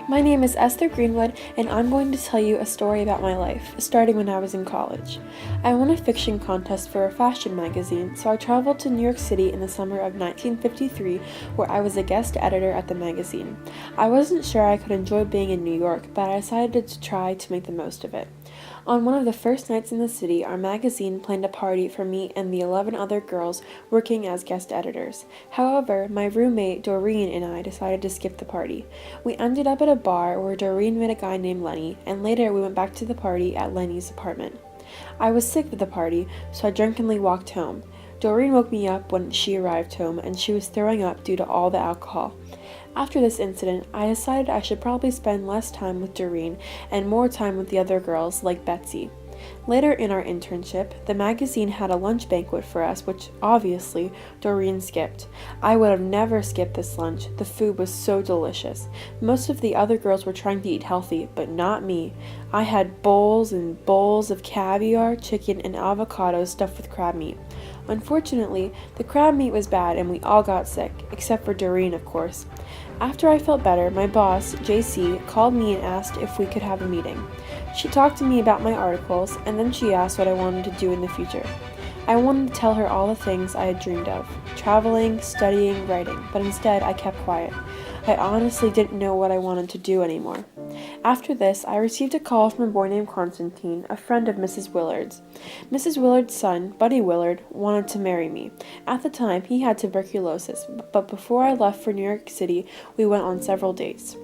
My name is Esther Greenwood, and I'm going to tell you a story about my life, starting when I was in college. I won a fiction contest for a fashion magazine, so I traveled to New York City in the summer of 1953, where I was a guest editor at the magazine. I wasn't sure I could enjoy being in New York, but I decided to try to make the most of it. On one of the first nights in the city, our magazine planned a party for me and the 11 other girls working as guest editors. However, my roommate Doreen and I decided to skip the party. We ended up at a bar where Doreen met a guy named Lenny, and later we went back to the party at Lenny's apartment. I was sick at the party, so I drunkenly walked home. Doreen woke me up when she arrived home, and she was throwing up due to all the alcohol. After this incident, I decided I should probably spend less time with Doreen and more time with the other girls, like Betsy. Later in our internship, the magazine had a lunch banquet for us, which obviously Doreen skipped. I would have never skipped this lunch. The food was so delicious. Most of the other girls were trying to eat healthy, but not me. I had bowls and bowls of caviar, chicken, and avocados stuffed with crab meat. Unfortunately, the crab meat was bad and we all got sick, except for Doreen, of course. After I felt better, my boss, JC, called me and asked if we could have a meeting. She talked to me about my articles, and then she asked what I wanted to do in the future. I wanted to tell her all the things I had dreamed of, traveling, studying, writing, but instead I kept quiet. I honestly didn't know what I wanted to do anymore. After this, I received a call from a boy named Constantine, a friend of Mrs. Willard's. Mrs. Willard's son, Buddy Willard, wanted to marry me. At the time, he had tuberculosis, but before I left for New York City, we went on several dates.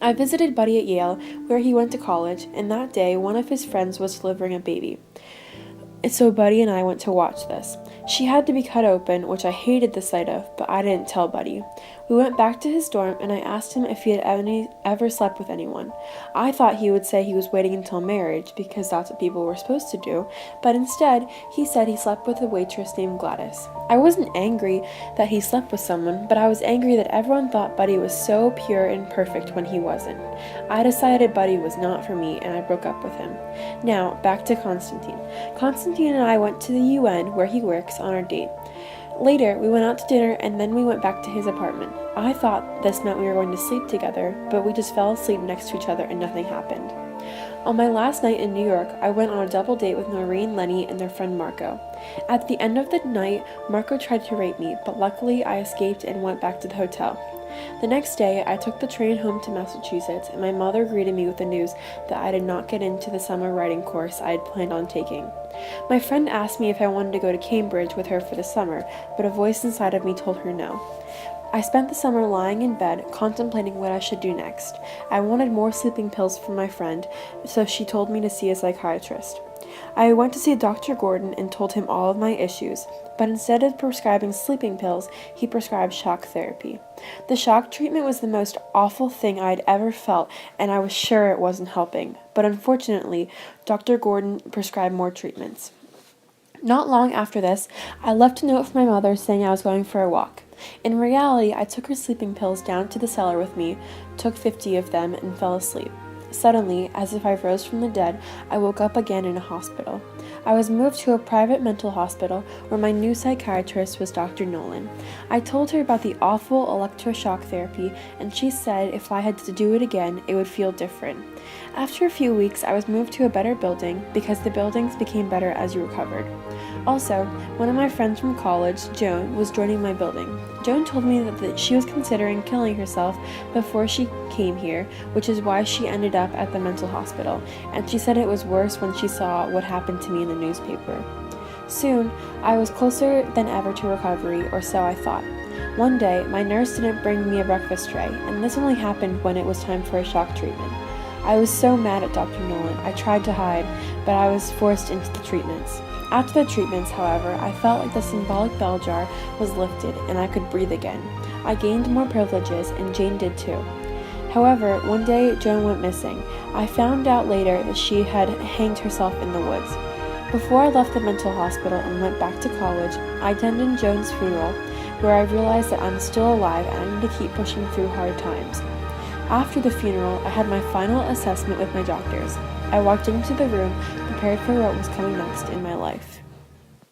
I visited Buddy at Yale, where he went to college, and that day, one of his friends was delivering a baby. So Buddy and I went to watch this. She had to be cut open, which I hated the sight of, but I didn't tell Buddy. We went back to his dorm, and I asked him if he had ever slept with anyone. I thought he would say he was waiting until marriage, because that's what people were supposed to do, but instead, he said he slept with a waitress named Gladys. I wasn't angry that he slept with someone, but I was angry that everyone thought Buddy was so pure and perfect when he wasn't. I decided Buddy was not for me, and I broke up with him. Now, back to Constantine. Constantine and I went to the UN, where he works, on our date. Later, we went out to dinner, and then we went back to his apartment. I thought this meant we were going to sleep together, but we just fell asleep next to each other and nothing happened. On my last night in New York, I went on a double date with Noreen, Lenny, and their friend Marco. At the end of the night, Marco tried to rape me, but luckily I escaped and went back to the hotel. The next day, I took the train home to Massachusetts, and my mother greeted me with the news that I did not get into the summer writing course I had planned on taking. My friend asked me if I wanted to go to Cambridge with her for the summer, but a voice inside of me told her no. I spent the summer lying in bed, contemplating what I should do next. I wanted more sleeping pills from my friend, so she told me to see a psychiatrist. I went to see Dr. Gordon and told him all of my issues, but instead of prescribing sleeping pills, he prescribed shock therapy. The shock treatment was the most awful thing I had ever felt, and I was sure it wasn't helping, but unfortunately, Dr. Gordon prescribed more treatments. Not long after this, I left a note for my mother saying I was going for a walk. In reality, I took her sleeping pills down to the cellar with me, took 50 of them, and fell asleep. Suddenly, as if I rose from the dead, I woke up again in a hospital. I was moved to a private mental hospital where my new psychiatrist was Dr. Nolan. I told her about the awful electroshock therapy, and she said if I had to do it again, it would feel different. After a few weeks, I was moved to a better building because the buildings became better as you recovered. Also, one of my friends from college, Joan, was joining my building. Joan told me that she was considering killing herself before she came here, which is why she ended up at the mental hospital, and she said it was worse when she saw what happened to me in the newspaper. Soon, I was closer than ever to recovery, or so I thought. One day, my nurse didn't bring me a breakfast tray, and this only happened when it was time for a shock treatment. I was so mad at Dr. Nolan, I tried to hide, but I was forced into the treatments. After the treatments, however, I felt like the symbolic bell jar was lifted and I could breathe again. I gained more privileges, and Jane did too. However, one day Joan went missing. I found out later that she had hanged herself in the woods. Before I left the mental hospital and went back to college, I attended Joan's funeral, where I realized that I'm still alive and I need to keep pushing through hard times. After the funeral, I had my final assessment with my doctors. I walked into the room prepared for what was coming next in my life.